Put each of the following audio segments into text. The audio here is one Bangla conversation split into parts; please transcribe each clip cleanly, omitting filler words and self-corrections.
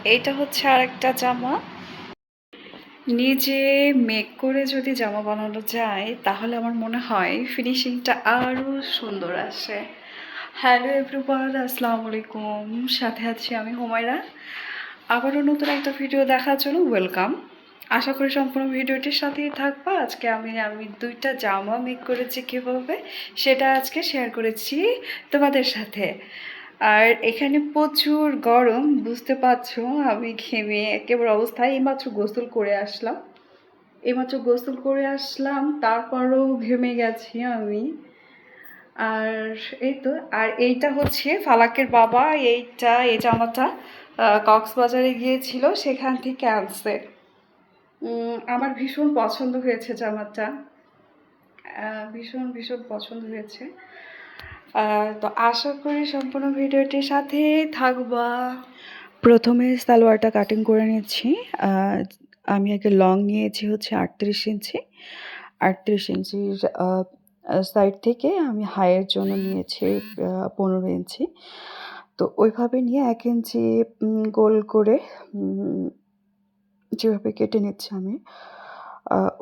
এইটা হচ্ছে আরেকটা জামা। নিজে মেক করে যদি জামা বানানো যায় তাহলে আমার মনে হয় ফিনিশিংটা আরও সুন্দর আসে। হ্যালো এভরিওয়ান, আসসালামু আলাইকুম। সাথে আছি আমি হুমায়রা। আবারও নতুন একটা ভিডিও দেখার জন্য ওয়েলকাম। আশা করি সম্পূর্ণ ভিডিওটির সাথেই থাকবা। আজকে আমি দুইটা জামা মেক করেছি কীভাবে সেটা আজকে শেয়ার করেছি তোমাদের সাথে। আর এখানে প্রচুর গরম, বুঝতে পারছো আমি ঘেমে একেবারে অবস্থায়। এইমাত্র গোসল করে আসলাম, তারপরও ঘেমে গেছি আমি। আর এই তো, আর এইটা হচ্ছে ফালাকের বাবা। এই জামাটা কক্সবাজারে গিয়েছিল, সেখান থেকে আনছে। আমার ভীষণ পছন্দ হয়েছে জামাটা, ভীষণ ভীষণ পছন্দ হয়েছে। তো আশা করি সম্পূর্ণ ভিডিওটির সাথেই থাকবা। প্রথমে সালোয়ারটা কাটিং করে নিচ্ছি। আমি আগে লং নিয়েছি হচ্ছে 38 ইঞ্চি। 38 ইঞ্চির সাইড থেকে আমি হাইয়ের জন্য নিয়েছি 15 ইঞ্চি। তো ওইভাবে নিয়ে 1 ইঞ্চি গোল করে যেভাবে কেটে নিচ্ছি আমি।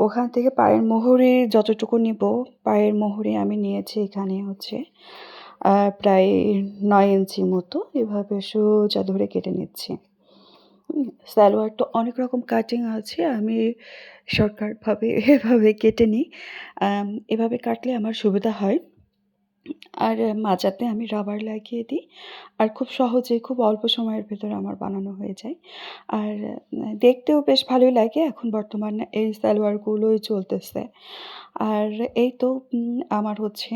ওখান থেকে পায়ের মোহরে যতটুকু নিব, পায়ের মোহরে আমি নিয়েছি এখানে হচ্ছে প্রায় 9 ইঞ্চি মতো। এভাবে সোজা ধরে কেটে নিচ্ছি। সালোয়ারটা অনেক রকম কাটিং আছে, আমি শর্টকাটভাবে এভাবে কেটে নিই। এভাবে কাটলে আমার সুবিধা হয়। আর মাজাতে আমি রাবার লাগিয়ে দিই। আর খুব সহজে, খুব অল্প সময়ের ভেতরে আমার বানানো হয়ে যায়। আর দেখতেও বেশ ভালোই লাগে। এখন বর্তমানে এই সালোয়ারগুলোই চলতেছে। আর এই তো আমার হচ্ছে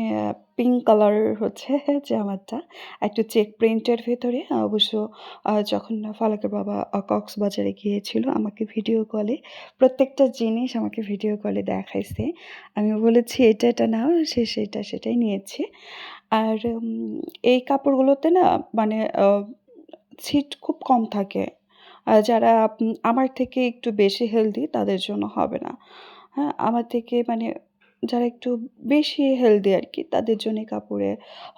পিঙ্ক কালারের হচ্ছে জামাটা, একটু চেক প্রিন্টের ভেতরে। অবশ্য যখন ফালাকের বাবা কক্সবাজারে গিয়েছিল, আমাকে ভিডিও কলে প্রত্যেকটা জিনিস আমাকে ভিডিও কলে দেখাইছে। আমি বলেছি এটা নাও, সে সেটাই নিয়েছে। আর এই কাপড়গুলোতে না মানে ছিট খুব কম থাকে। যারা আমার থেকে একটু বেশি হেলদি তাদের জন্য হবে না। হ্যাঁ? আমার থেকে মানে যারা একটু বেশি হেলদি আরকি, তাদের জন্য এই কাপড়ে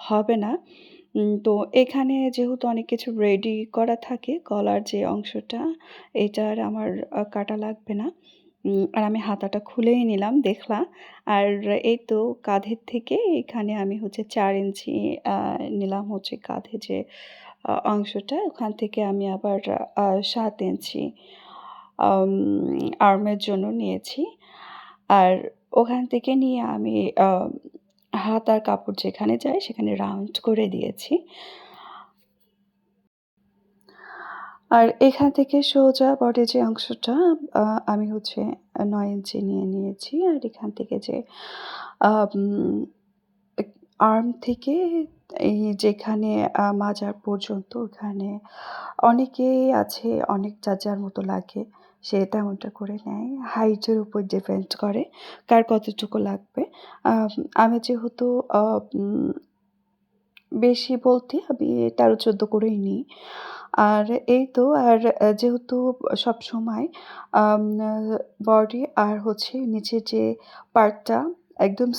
হবে না। তো এখানে যেহেতু অনেক কিছু রেডি করা থাকে, গলার যে অংশটা এটা আর আমার কাটা লাগবে না। আর আমি হাতাটা খুলেই নিলাম, দেখলাম। আর এই তো কাঁধের থেকে এখানে আমি হচ্ছে 4 ইঞ্চি নিলাম হচ্ছে কাঁধে যে অংশটা, ওখান থেকে আমি আবার 7 ইঞ্চি আর্মের জন্য নিয়েছি। আর ওখান থেকে নিয়ে আমি হাতার কাপড় যেখানে যায় সেখানে রাউন্ড করে দিয়েছি। আর এখান থেকে সোজা বডির যে অংশটা আমি হচ্ছে 9 ইঞ্চি নিয়ে নিয়েছি। আর এখান থেকে যে আম আর্ম থেকে এই যেখানে মাজার পর্যন্ত, ওখানে অনেকেই আছে অনেক যার যার মতো লাগে সে তেমনটা করে নেয়। হাইটের উপর ডিপেন্ড করে কার কতটুকু লাগবে। আমি যেহেতু আ উম বেশি বলতে আমি 13-14 করেই নিই। আর এই তো, আর যেহেতু সবসময় আম আ বডি আর হচ্ছে নিচের যে পার্টটা একদম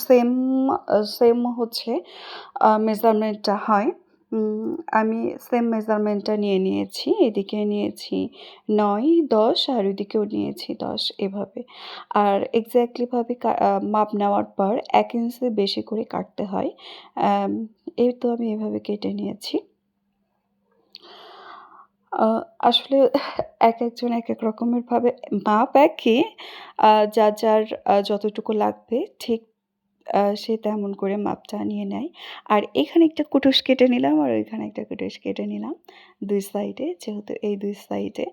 সেম হচ্ছে মেজারমেন্টটা হয়। আমি সেম মেজারমেন্টটা নিয়ে নিয়েছি। এদিকে নিয়েছি 9, 10 আর ওইদিকেও নিয়েছি 10 এভাবে। আর এক্সাক্টলি ভাবে মাপ নেওয়ার পর 1 ইঞ্চি বেশি করে কাটতে হয়। অ্যাম এই তো আমি এভাবে কেটে নিয়েছি। আ আসলে একেকজন একেক রকমের ভাবে মাপ একই। যার যতটুকু লাগবে ঠিক সে তেমন করে মাপটা নিয়ে নেয়। আর এখানে একটা কুটুস কেটে নিলাম আর ওইখানে একটা কুটুস কেটে নিলাম ২ সাইডে। যেহেতু এই ২ সাইডে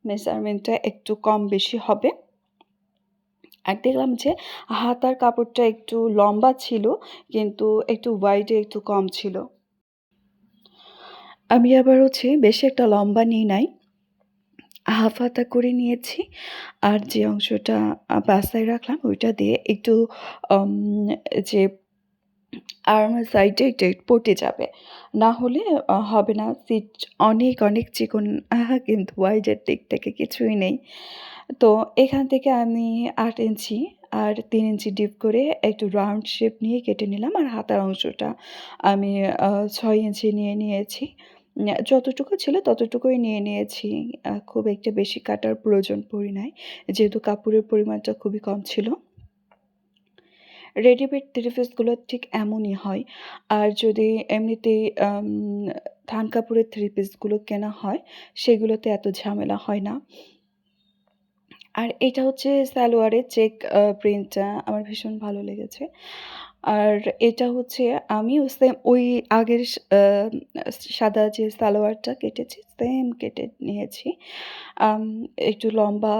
মেজারমেন্টটা একটু কম বেশি হবে। আর দেখলাম যে হাতার কাপড়টা একটু লম্বা ছিল, কিন্তু একটু ওয়াইডে একটু কম ছিল। আমি আবার হচ্ছে বেশি একটা লম্বা নিই নাই। হাফ হাতা করে নিয়েছি। আর যে অংশটা বাসায় রাখলাম ওইটা দিয়ে একটু আম যে আর্মের সাইডে এটা পটে যাবে। না হলে হবে না। সিট অনেক চিকন, কিন্তু ওয়াইডের দিক থেকে কিছুই নেই। তো এখান থেকে আমি ৮ ইঞ্চি আর ৩ ইঞ্চি ডিপ করে একটু রাউন্ড শেপ নিয়ে কেটে নিলাম। আর হাতার অংশটা আমি ৬ ইঞ্চি নিয়ে নিয়েছি। যতটুকু ছিল ততটুকুই নিয়ে নিয়েছি। খুব একটা বেশি কাটার প্রয়োজন পড়ে নাই। যেহেতু কাপড়ের পরিমাণটা খুবই কম ছিল। রেডিমেড থ্রি পিসগুলো ঠিক এমনই হয়। আর যদি এমনিতেই থান কাপড়ের থ্রি পিসগুলো কেনা হয়, সেগুলোতে এত ঝামেলা হয় না। আর এটা হচ্ছে সালোয়ারের চেক প্রিন্টটা আমার ভীষণ ভালো লেগেছে। আর এটা হচ্ছে আমিও সেম ওই আগের সাদা যে সালোয়ারটা কেটেছি, সেম কেটে নিয়েছি। আম একটু লম্বা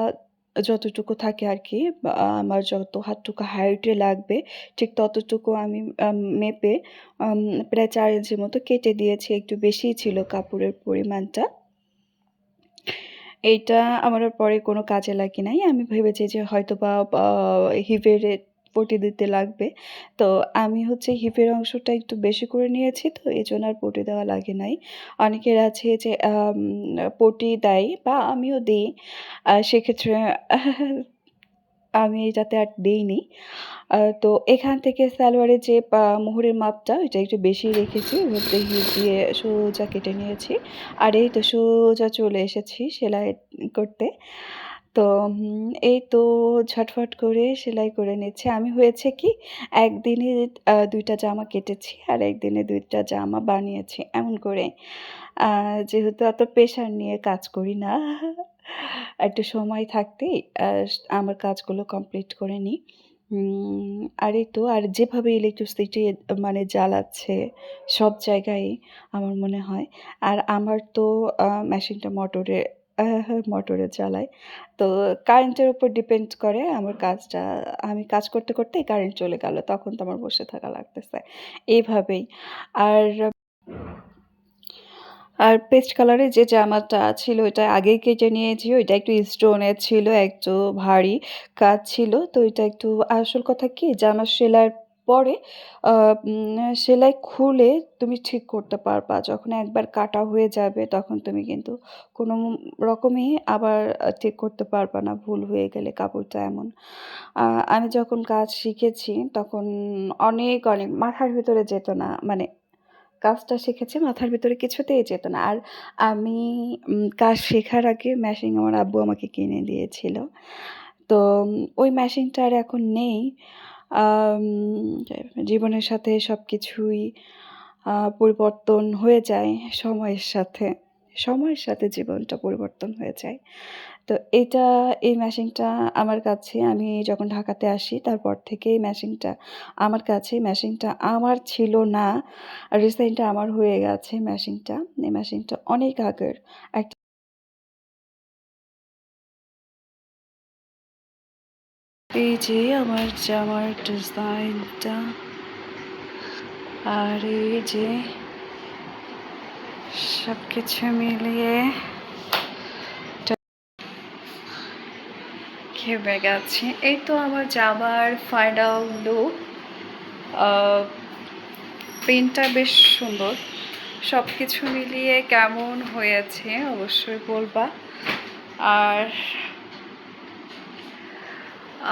যতটুকু থাকে আরকি, বা আমার যত হাতটুকু হাইটে লাগবে ঠিক ততটুকু আমি মেপে আম প্রায় ৪ ইঞ্চির মতো কেটে দিয়েছি। একটু বেশিই ছিল কাপড়ের পরিমাণটা। এইটা আমার আর পরে কোনো কাজে লাগে নাই। আমি ভেবেছি যে হয়তোবা হিপের পট্টি দিতে লাগবে। তো আমি হচ্ছে হিপের অংশটা একটু বেশি করে নিয়েছি, তো এজন্য আর পট্টি দেওয়া লাগে নাই। অনেকের আছে যে পট্টি দেয় বা আমিও দেই। সেক্ষেত্রে আমি এটাতে আর দেইনি। তো এখান থেকে সালোয়ারের যে মোহরের মাপটা এটা একটু বেশি রেখেছি। ওইভাবে হিপ দিয়ে সোজা কেটে নিয়েছি। আর এই তো সোজা চলে এসেছি সেলাই করতে। তো এই তো ঝটফট করে সেলাই করে নিচ্ছি। আমি হয়েছে কি, একদিনে ২ টা জামা কেটেছি আর একদিনে ২ টা জামা বানিয়েছি। এমন করে। আ যেহেতু এত প্রেশার নিয়ে কাজ করি না। একটু সময় থাকতেই আমার কাজগুলো কমপ্লিট করে নিই। আর এই তো, আর যেভাবে ইলেকট্রিসিটি মানে জ্বালাচ্ছে সব জায়গায়ই আমার মনে হয়। আর আমার তো মেশিনটা মোটরে চালাই। তো কারেন্টের উপর ডিপেন্ড করে আমার কাজটা। আমি কাজ করতে, করতেই কারেন্ট চলে গেল। তখন তো আমার বসে থাকা লাগতেছে। এভাবেই। আর আর পেস্ট কালারের যে জামাটা ছিল ওইটা আগেই কেটে নিয়েছি। ওইটা একটু স্টোনের ছিল, একটু ভারী কাজ ছিল। তো এটা একটু, আসল কথা কি, জামা সেলাইয়ের পরে আ সেলাই খুলে তুমি ঠিক করতে পারবা। যখন একবার কাটা হয়ে যাবে তখন তুমি কিন্তু কোনো রকমেই আবার ঠিক করতে পারবা না, ভুল হয়ে গেলে কাপড়টা এমন। আ আমি যখন কাজ শিখেছি তখন অনেক, অনেক মাথার ভেতরে যেত না। মানে কাজটা শিখেছি, মাথার ভেতরে কিছুতেই যেত না। আর আমি কাজ শেখার আগে মেশিন আমার আব্বু আমাকে কিনে দিয়েছিল। তো ওই মেশিনটা আর এখন নেই। আম জীবনের সাথে সবকিছুই পরিবর্তন হয়ে যায় সময়ের সাথে। সময়ের সাথে জীবনটা পরিবর্তন হয়ে যায়। তো এই মেশিনটা আমার কাছে, আমি যখন ঢাকাতে আসি তারপর থেকেই মেশিনটা আমার কাছে। মেশিনটা আমার ছিল না। রিসেন্ট আমার হয়ে গেছে মেশিনটা। এই মেশিনটা অনেক আগের। একটা এই যে আমার জামার ডিজাইনটা, আর এই যে সবকিছু মিলিয়ে ঘেমে গেছি। এই তো আমার জামার ফাইনাল লুক। প্রিন্টটা বেশ সুন্দর। সব কিছু মিলিয়ে কেমন হয়েছে অবশ্যই বলবা। আর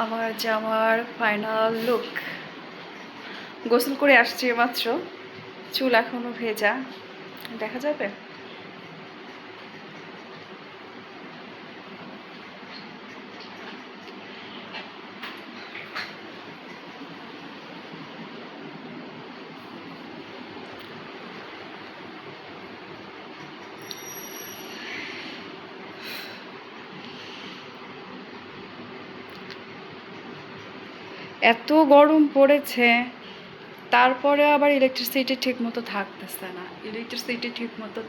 আমার জামার ফাইনাল লুক। গোসল করে আসছি মাত্র, চুল এখনো ভেজা, দেখা যাবে। এত গরম পড়েছে, তারপরে আবার ইলেকট্রিসিটি ঠিক মতো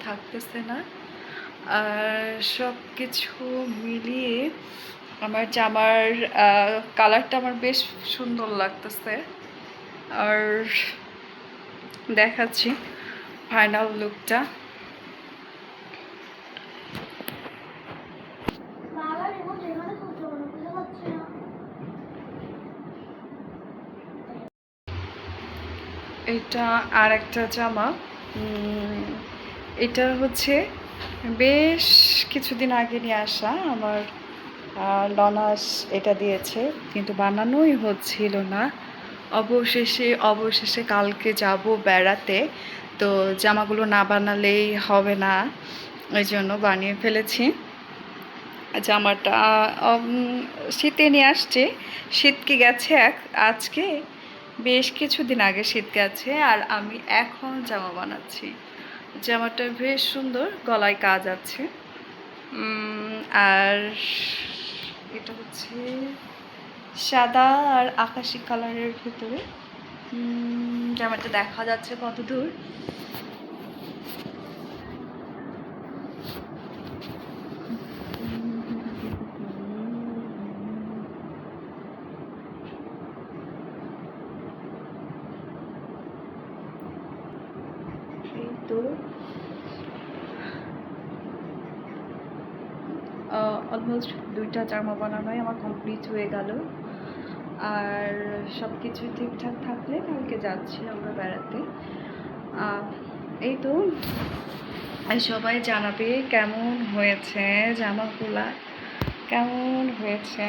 থাকতেছে না। আর সব কিছু মিলিয়ে আমার জামার কালারটা আমার বেশ সুন্দর লাগতেছে। আর দেখাচ্ছি ফাইনাল লুকটা। এটা আর একটা জামা। এটা হচ্ছে বেশ কিছুদিন আগে নিয়ে আসা। আমার লনাস এটা দিয়েছে, কিন্তু বানানোই হচ্ছিল না। অবশেষে কালকে যাব বেড়াতে। তো জামাগুলো না বানালেই হবে না, ওই জন্য বানিয়ে ফেলেছি। জামাটা শীতে নিয়ে আসছে, শীত কি গেছে আজকে বেশ কিছুদিন আগে শীত গেছে, আর আমি এখন জামা বানাচ্ছি। জামাটা বেশ সুন্দর, গলায় কাজ আছে। আর এটা হচ্ছে সাদা আর আকাশি কালারের ভিতরে। জামাটা দেখা যাচ্ছে কত দূর। এই তো অলমোস্ট 2টা জামা বানানোই আমার কমপ্লিট হয়ে গেল। আর সব কিছু ঠিকঠাক থাকলে কালকে যাচ্ছি আমরা বেড়াতে। এই তো সবাই জানাবে কেমন হয়েছে জামাগুলা, কেমন হয়েছে।